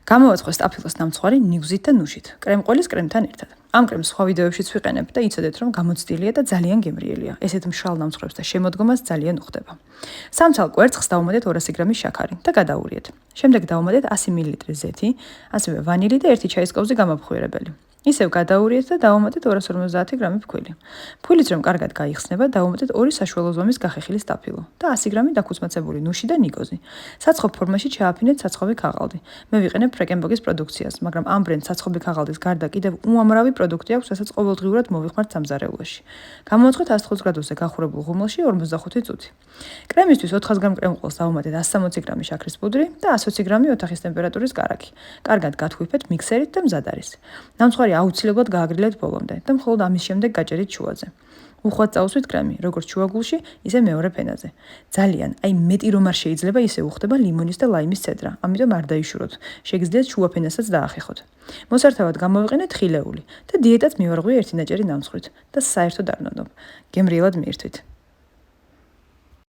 გამოვაწყო სტაფილოს ნამცხვარი ნიგვზით და ნუშით, კრემყოლის კრემთან ერთად. ამ კრემს სხვა ვიდეოებშიც ვიყენებ და იცოდეთ, რომ გამოცდილია და ძალიან გემრიელია. ესეთ მშრალ ნამცხრებს და შემოდგომას ძალიან უხდება. სამცალ კვერცხს დავუმატეთ 200 გრამი შაქარი და გადაურიეთ. შემდეგ დავუმატეთ 100 მl ზეთი, ასევე ვანილი და 1 ჩაის კოვზი გამაფხვიურებელი. ისევ გადაურიეთ და დავუმატეთ 250 გრამი ფქვილი. ფქვილიც რომ კარგად გაიხსნება, დავუმატეთ 2 საშუალო ზომის გახეხილი სტაფილო და 100 გრამი დაქუცმაცებული ნუში და ნიკოზი. საცხობ ფორმაში ჩააფინეთ საცხობი ქაღალდი. მე ვიყენებ ფრეკენბოგის პროდუქციას, მაგრამ ამ ბრენდს საცხობი ქაღალდის გარდა კიდევ უამრავი პროდუქტი აქვს, რასაც ყოველდღიურად მოვიხმართ სამზარეულოში. გამოვაწყოთ 180 გრადუსზე გახურებულ ღუმელში 45 წუთი. კრემისთვის 400 გრამ კრემყოლს დავუმატეთ 160 გრამი შაქრის პუდრი და 120 გრამი ოთახის ტემპერატურის კარაქი. კარგად გათხვიფეთ მიქსერით და მზად არის. ნამცხვარი აუცილებლად გააგრილეთ ბოლომდე და მხოლოდ ამის შემდეგ გაჭერით შუაზე. უხვად წაუსვით კრემი, როგორც შუაგულში, ისე მეორე ფენაზე. ძალიან, მეტი რომ არ შეიძლება, ისე უხდება ლიმონის და ლაიმის ცედრა, ამიტომ არ დაიშუროთ. შეგიძლიათ შუა ფენასაც დაახეხოთ. მოსართავად გამოვიყენეთ ხილეული და დიეტაც მივარღვიე 1 ნაჭერი ნამცხრით და საერთოდ არ ვნოდობ. გემრიელად მიირთვით.